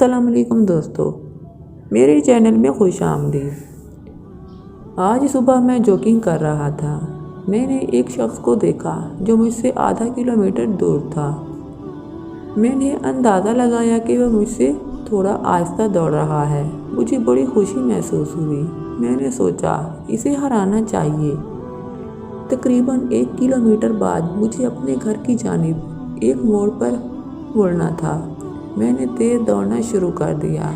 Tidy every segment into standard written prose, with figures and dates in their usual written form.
السلام علیکم دوستو، میرے چینل میں خوش آمدید۔ آج صبح میں جاگنگ کر رہا تھا۔ میں نے ایک شخص کو دیکھا جو مجھ سے آدھا کلومیٹر دور تھا۔ میں نے اندازہ لگایا کہ وہ مجھ سے تھوڑا آہستہ دوڑ رہا ہے۔ مجھے بڑی خوشی محسوس ہوئی۔ میں نے سوچا اسے ہرانا چاہیے۔ تقریباً 1 کلومیٹر بعد مجھے اپنے گھر کی جانب ایک موڑ پر مڑنا تھا۔ میں نے تیز دوڑنا شروع کر دیا۔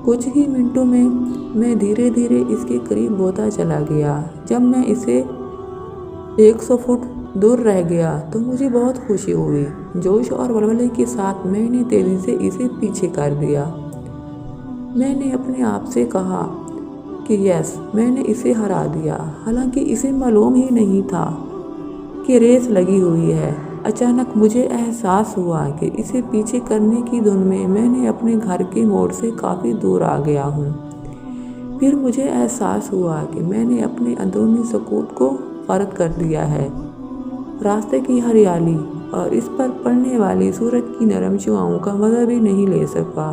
کچھ ہی منٹوں میں دھیرے دھیرے اس کے قریب ہوتا چلا گیا۔ جب میں اسے 100 فٹ دور رہ گیا تو مجھے بہت خوشی ہوئی۔ جوش اور ولولے کے ساتھ میں نے تیزی سے اسے پیچھے کر دیا۔ میں نے اپنے آپ سے کہا کہ یس، میں نے اسے ہرا دیا، حالانکہ اسے معلوم ہی نہیں تھا کہ ریس لگی ہوئی ہے۔ اچانک مجھے احساس ہوا کہ اسے پیچھے کرنے کی دھن میں نے اپنے گھر کے موڑ سے کافی دور آ گیا ہوں۔ پھر مجھے احساس ہوا کہ میں نے اپنے اندرونی سکون کو فارغ کر دیا ہے۔ راستے کی ہریالی اور اس پر پڑنے والی سورج کی نرم شعاؤں کا مزہ بھی نہیں لے سکا۔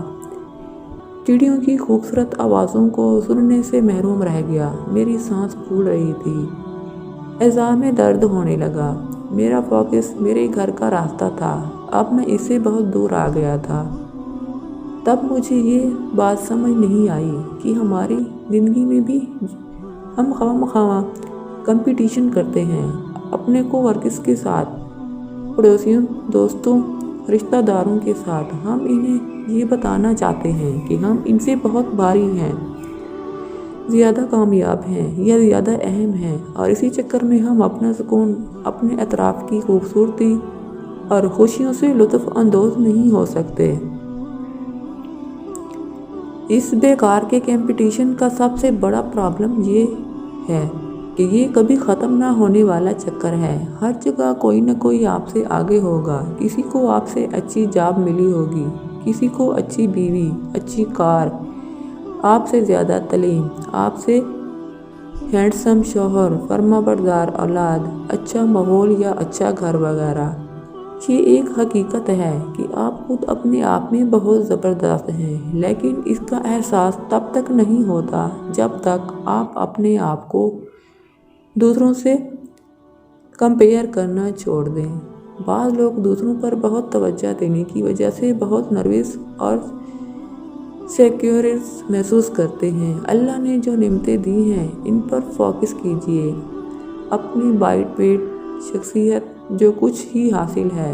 چڑیوں کی خوبصورت آوازوں کو سننے سے محروم رہ گیا۔ میری سانس پھول رہی تھی، اعضاء میں درد ہونے لگا۔ میرا فوکس میرے گھر کا راستہ تھا۔ اب میں اس سے بہت دور آ گیا تھا۔ تب مجھے یہ بات سمجھ نہیں آئی کہ ہماری زندگی میں بھی ہم خواہ کمپٹیشن کرتے ہیں، اپنے کو ورکرز کے ساتھ، پڑوسیوں، دوستوں، رشتہ داروں کے ساتھ۔ ہم انہیں یہ بتانا چاہتے ہیں کہ ہم ان سے بہت بھاری ہیں، زیادہ کامیاب ہیں یا زیادہ اہم ہیں، اور اسی چکر میں ہم اپنا سکون، اپنے اطراف کی خوبصورتی اور خوشیوں سے لطف اندوز نہیں ہو سکتے۔ اس بیکار کے کمپٹیشن کا سب سے بڑا پرابلم یہ ہے کہ یہ کبھی ختم نہ ہونے والا چکر ہے۔ ہر جگہ کوئی نہ کوئی آپ سے آگے ہوگا۔ کسی کو آپ سے اچھی جاب ملی ہوگی، کسی کو اچھی بیوی، اچھی کار، آپ سے زیادہ تعلیم، آپ سے ہینڈسم شوہر، فرمانبردار اولاد، اچھا ماحول یا اچھا گھر وغیرہ۔ یہ ایک حقیقت ہے کہ آپ خود اپنے آپ میں بہت زبردست ہیں، لیکن اس کا احساس تب تک نہیں ہوتا جب تک آپ اپنے آپ کو دوسروں سے کمپیئر کرنا چھوڑ دیں۔ بعض لوگ دوسروں پر بہت توجہ دینے کی وجہ سے بہت نروس اور سیکیور محسوس کرتے ہیں۔ اللہ نے جو نعمتیں دی ہیں ان پر فوکس کیجیے۔ اپنی بائٹ پیٹ شخصیت جو کچھ ہی حاصل ہے،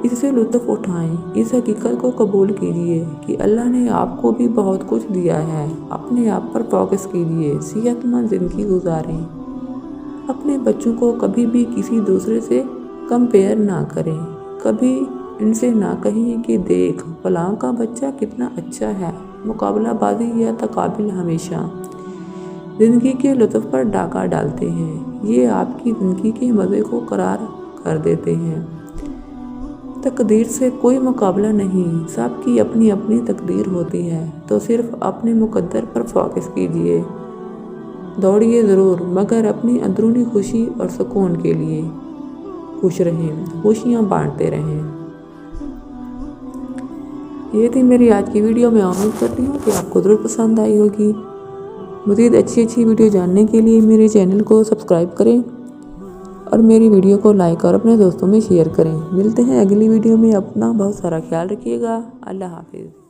اس سے لطف اٹھائیں۔ اس حقیقت کو قبول کیجیے کہ اللہ نے آپ کو بھی بہت کچھ دیا ہے۔ اپنے آپ پر فوکس کیجیے، صحت مند زندگی گزاریں۔ اپنے بچوں کو کبھی بھی کسی دوسرے سے کمپیئر نہ کریں۔ کبھی ان سے نہ کہیں کہ دیکھ فلاں کا بچہ کتنا اچھا ہے۔ مقابلہ بازی یا تقابل ہمیشہ زندگی کے لطف پر ڈاکہ ڈالتے ہیں۔ یہ آپ کی زندگی کے مزے کو خراب کر دیتے ہیں۔ تقدیر سے کوئی مقابلہ نہیں، سب کی اپنی اپنی تقدیر ہوتی ہے، تو صرف اپنے مقدر پر فوکس کیجیے۔ دوڑیے ضرور، مگر اپنی اندرونی خوشی اور سکون کے لیے خوش رہیں، خوشیاں بانٹتے رہیں۔ یہ تھی میری آج کی ویڈیو۔ میں امید کرتی ہوں کہ آپ کو ضرور پسند آئی ہوگی۔ مزید اچھی ویڈیو جاننے کے لیے میرے چینل کو سبسکرائب کریں اور میری ویڈیو کو لائک اور اپنے دوستوں میں شیئر کریں۔ ملتے ہیں اگلی ویڈیو میں۔ اپنا بہت سارا خیال رکھیے گا۔ اللہ حافظ۔